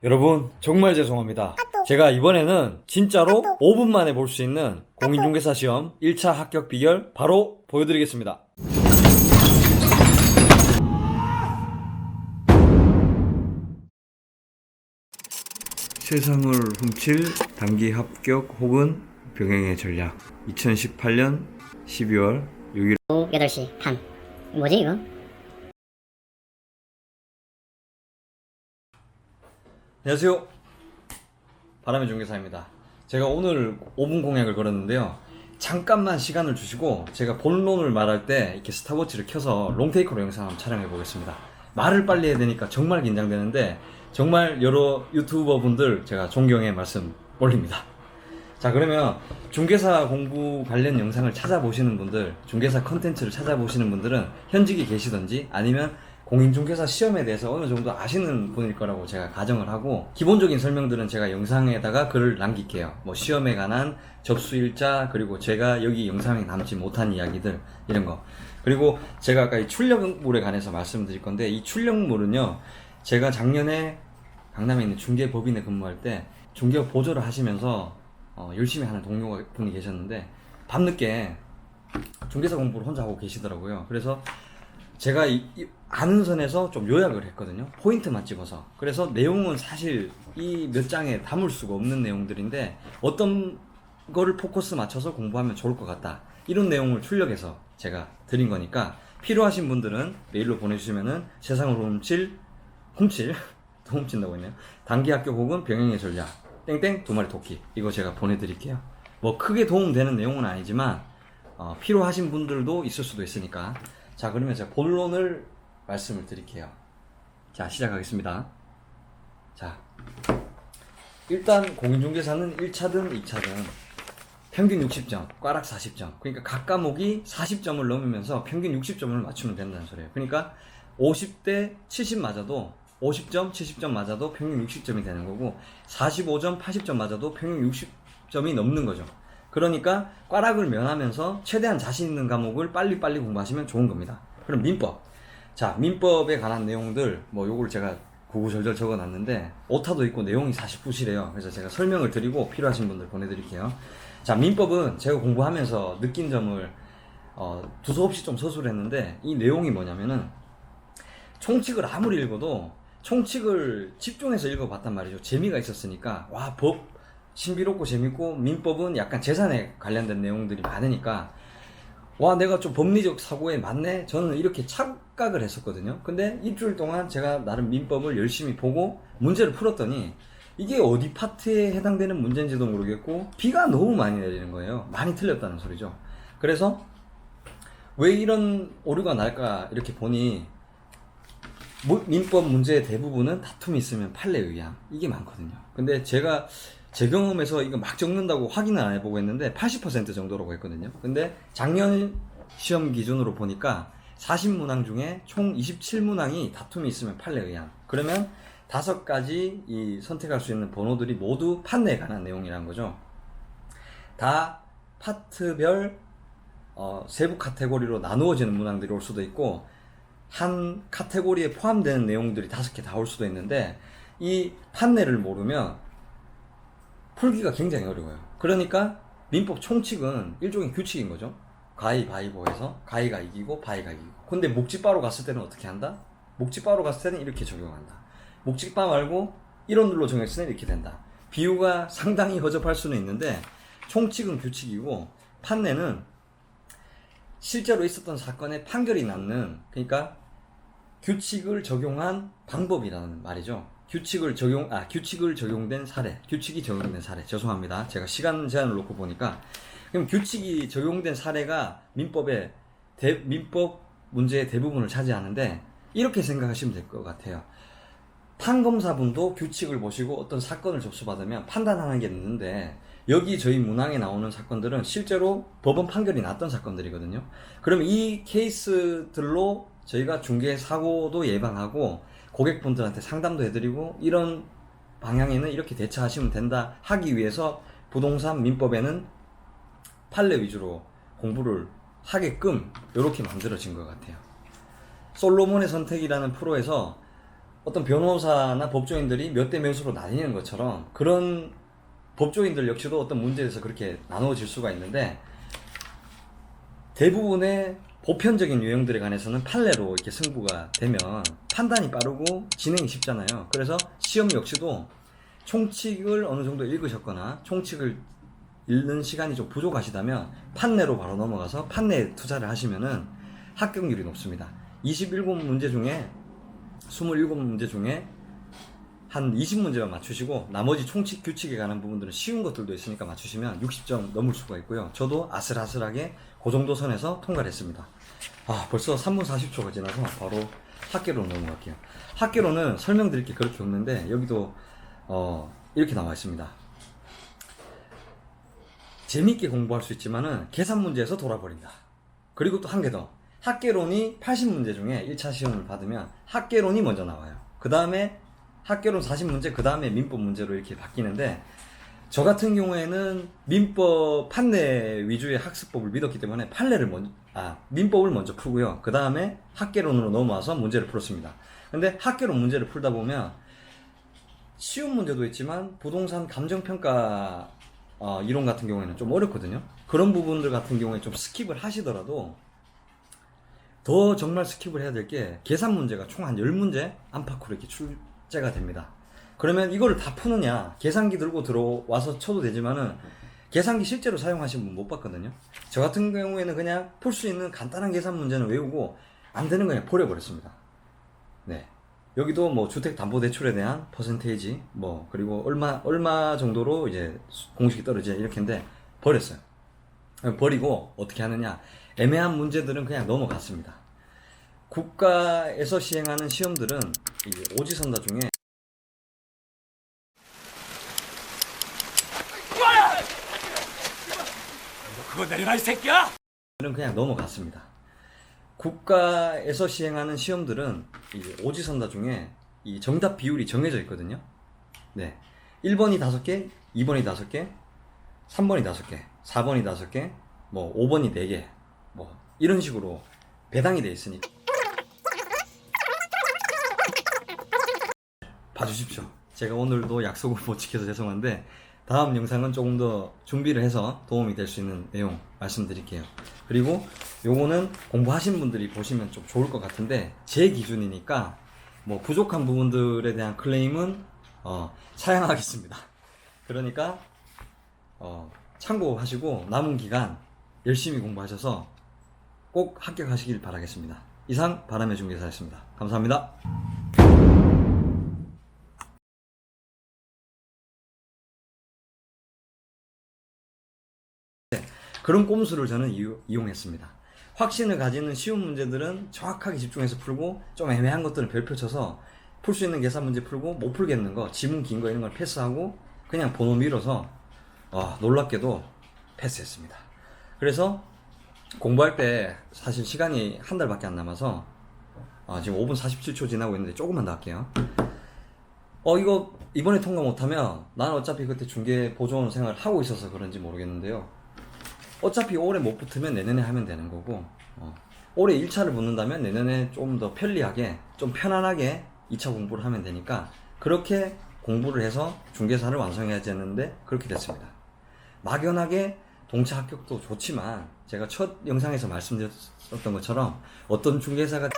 여러분 정말 죄송합니다. 제가 이번에는 진짜로 5분 만에 볼 수 있는 공인중개사 시험 1차 합격 비결 바로 보여드리겠습니다. 세상을 훔칠 단기 합격 혹은 병행의 전략 2018년 12월 6일 오후 8시 반. 뭐지 이거? 안녕하세요. 바람의 중개사입니다. 제가 오늘 5분 공약을 걸었는데요. 잠깐만 시간을 주시고 제가 본론을 말할 때 이렇게 스탑워치를 켜서 롱테이크로 영상 한번 촬영해 보겠습니다. 말을 빨리 해야 되니까 정말 긴장되는데 정말 여러 유튜버 분들 제가 존경의 말씀 올립니다. 자, 그러면 중개사 공부 관련 영상을 찾아보시는 분들, 중개사 컨텐츠를 찾아보시는 분들은 현직에 계시든지 아니면 공인중개사 시험에 대해서 어느 정도 아시는 분일 거라고 제가 가정을 하고, 기본적인 설명들은 제가 영상에다가 글을 남길게요. 뭐 시험에 관한 접수일자, 그리고 제가 여기 영상에 남지 못한 이야기들, 이런 거. 그리고 제가 아까 이 출력물에 관해서 말씀드릴 건데, 이 출력물은요, 제가 작년에 강남에 있는 중개법인에 근무할 때 중개업 보조를 하시면서 열심히 하는 동료분이 계셨는데 밤늦게 중개사 공부를 혼자 하고 계시더라고요. 그래서 제가 아는 선에서 좀 요약을 했거든요. 포인트만 찍어서. 그래서 내용은 사실 이 몇 장에 담을 수가 없는 내용들인데 어떤 거를 포커스 맞춰서 공부하면 좋을 것 같다, 이런 내용을 출력해서 제가 드린 거니까 필요하신 분들은 메일로 보내주시면은 세상을 또 훔친다고 했네요. 단기 합격 혹은 병행의 전략 땡땡 2마리 토끼, 이거 제가 보내드릴게요. 뭐 크게 도움되는 내용은 아니지만 필요하신 분들도 있을 수도 있으니까. 자, 그러면 제가 본론을 말씀을 드릴게요. 자, 시작하겠습니다. 자, 일단 공인중개사는 1차든 2차든 평균 60점, 꽈락 40점, 그러니까 각 과목이 40점을 넘으면서 평균 60점을 맞추면 된다는 소리예요. 그러니까 50대 70 맞아도 50점, 70점 맞아도 평균 60점이 되는 거고, 45점, 80점 맞아도 평균 60점이 넘는 거죠. 그러니까 꽈락을 면하면서 최대한 자신 있는 과목을 빨리빨리 공부하시면 좋은 겁니다. 그럼 민법. 자, 민법에 관한 내용들, 뭐 요걸 제가 구구절절 적어 놨는데 오타도 있고 내용이 사실 부실해요. 그래서 제가 설명을 드리고 필요하신 분들 보내드릴게요. 자, 민법은 제가 공부하면서 느낀 점을 두서없이 좀 서술을 했는데, 이 내용이 뭐냐면은 총칙을 아무리 읽어도 총칙을 집중해서 읽어봤단 말이죠. 재미가 있었으니까. 와, 법 신비롭고 재밌고, 민법은 약간 재산에 관련된 내용들이 많으니까 와, 내가 좀 법리적 사고에 맞네, 저는 이렇게 착각을 했었거든요. 근데 일주일 동안 제가 나름 민법을 열심히 보고 문제를 풀었더니 이게 어디 파트에 해당되는 문제인지도 모르겠고 비가 너무 많이 내리는 거예요. 많이 틀렸다는 소리죠. 그래서 왜 이런 오류가 날까 이렇게 보니 민법 문제의 대부분은 다툼이 있으면 판례 의향, 이게 많거든요. 근데 제가 제 경험에서 이거 막 적는다고 확인을 안 해보고 했는데 80% 정도라고 했거든요. 근데 작년 시험 기준으로 보니까 40문항 중에 총 27문항이 다툼이 있으면 판례 의향. 그러면 5가지 이 선택할 수 있는 번호들이 모두 판례에 관한 내용이라는 거죠. 다 파트별 세부 카테고리로 나누어지는 문항들이 올 수도 있고, 한 카테고리에 포함되는 내용들이 5개 다 올 수도 있는데, 이 판례를 모르면 풀기가 굉장히 어려워요. 그러니까 민법 총칙은 일종의 규칙인 거죠. 가위바위보해서 가위가 이기고 바위가 이기고. 근데 묵찌바로 갔을 때는 어떻게 한다? 묵찌바로 갔을 때는 이렇게 적용한다. 묵찌바 말고 이론들로 정했을 때는 이렇게 된다. 비유가 상당히 허접할 수는 있는데, 총칙은 규칙이고 판례는 실제로 있었던 사건의 판결이 났는, 그러니까 규칙을 적용한 방법이라는 말이죠. 규칙이 적용된 사례. 죄송합니다. 제가 시간 제한을 놓고 보니까. 그럼 규칙이 적용된 사례가 민법 문제의 대부분을 차지하는데, 이렇게 생각하시면 될 것 같아요. 판검사분도 규칙을 보시고 어떤 사건을 접수받으면 판단하는 게 있는데, 여기 저희 문항에 나오는 사건들은 실제로 법원 판결이 났던 사건들이거든요. 그럼 이 케이스들로 저희가 중개 사고도 예방하고 고객분들한테 상담도 해드리고, 이런 방향에는 이렇게 대처하시면 된다 하기 위해서 부동산 민법에는 판례 위주로 공부를 하게끔 이렇게 만들어진 것 같아요. 솔로몬의 선택이라는 프로에서 어떤 변호사나 법조인들이 몇 대 몇으로 나뉘는 것처럼 그런 법조인들 역시도 어떤 문제에서 그렇게 나누어질 수가 있는데, 대부분의 보편적인 유형들에 관해서는 판례로 이렇게 승부가 되면 판단이 빠르고 진행이 쉽잖아요. 그래서 시험 역시도 총칙을 어느 정도 읽으셨거나 총칙을 읽는 시간이 좀 부족하시다면 판례로 바로 넘어가서 판례에 투자를 하시면은 합격률이 높습니다. 21문제 중에 27문제 중에 한 20문제만 맞추시고 나머지 총칙 규칙에 관한 부분들은 쉬운 것들도 있으니까 맞추시면 60점 넘을 수가 있고요. 저도 아슬아슬하게 그 정도 선에서 통과를 했습니다. 벌써 3분 40초가 지나서 바로 학계로 넘어갈게요. 학계로는 설명드릴 게 그렇게 없는데 여기도 이렇게 나와 있습니다. 재밌게 공부할 수 있지만은 계산 문제에서 돌아버린다. 그리고 또 한 개 더. 학계론이 80문제 중에 1차 시험을 받으면 학계론이 먼저 나와요. 그 다음에 학계론 40문제, 그 다음에 민법 문제로 이렇게 바뀌는데, 저 같은 경우에는 민법 판례 위주의 학습법을 믿었기 때문에 민법을 먼저 풀고요. 그 다음에 학계론으로 넘어와서 문제를 풀었습니다. 근데 학계론 문제를 풀다 보면 쉬운 문제도 있지만 부동산 감정평가 이론 같은 경우에는 좀 어렵거든요. 그런 부분들 같은 경우에 좀 스킵을 하시더라도 더 정말 스킵을 해야 될 게 계산 문제가 총 한 10문제 안팎으로 이렇게 출제가 됩니다. 그러면 이거를 다 푸느냐, 계산기 들고 들어와서 쳐도 되지만은 계산기 실제로 사용하신 분 못 봤거든요. 저 같은 경우에는 그냥 풀 수 있는 간단한 계산 문제는 외우고 안 되는 거 그냥 버려버렸습니다. 네. 여기도 뭐 주택담보대출에 대한 퍼센테이지 그리고 얼마 정도로 이제 공식이 떨어지냐 이렇게인데 버렸어요. 버리고 어떻게 하느냐, 애매한 문제들은 그냥 넘어갔습니다. 국가에서 시행하는 시험들은 이 오지선다 중에 그거 내려라 이 새끼야! 그냥 넘어갔습니다. 국가에서 시행하는 시험들은 이 오지선다 중에 이 정답 비율이 정해져 있거든요. 네. 1번이 5개, 2번이 5개, 3번이 5개, 4번이 5개, 5번이 4개, 이런 식으로 배당이 돼 있으니까 봐주십시오. 제가 오늘도 약속을 못 지켜서 죄송한데 다음 영상은 조금 더 준비를 해서 도움이 될 수 있는 내용 말씀드릴게요. 그리고 요거는 공부하신 분들이 보시면 좀 좋을 것 같은데 제 기준이니까 부족한 부분들에 대한 클레임은 사양하겠습니다. 그러니까 참고하시고 남은 기간 열심히 공부하셔서 꼭 합격하시길 바라겠습니다. 이상 바람의 중개사였습니다. 감사합니다. 그런 꼼수를 저는 이용했습니다. 확신을 가지는 쉬운 문제들은 정확하게 집중해서 풀고 좀 애매한 것들은 별표 쳐서 풀 수 있는 계산 문제 풀고 못 풀겠는 거, 지문 긴 거 이런 걸 패스하고 그냥 번호 밀어서 놀랍게도 패스했습니다. 그래서 공부할 때 사실 시간이 한 달밖에 안 남아서 지금 5분 47초 지나고 있는데 조금만 더 할게요. 이거 이번에 통과 못하면 나는 어차피 그때 중개 보조원 생활을 하고 있어서 그런지 모르겠는데요. 어차피 올해 못 붙으면 내년에 하면 되는 거고 올해 1차를 붙는다면 내년에 좀 더 편리하게 좀 편안하게 2차 공부를 하면 되니까 그렇게 공부를 해서 중개사를 완성해야 되는데 그렇게 됐습니다. 막연하게 동차 합격도 좋지만 제가 첫 영상에서 말씀드렸던 것처럼 어떤 중개사가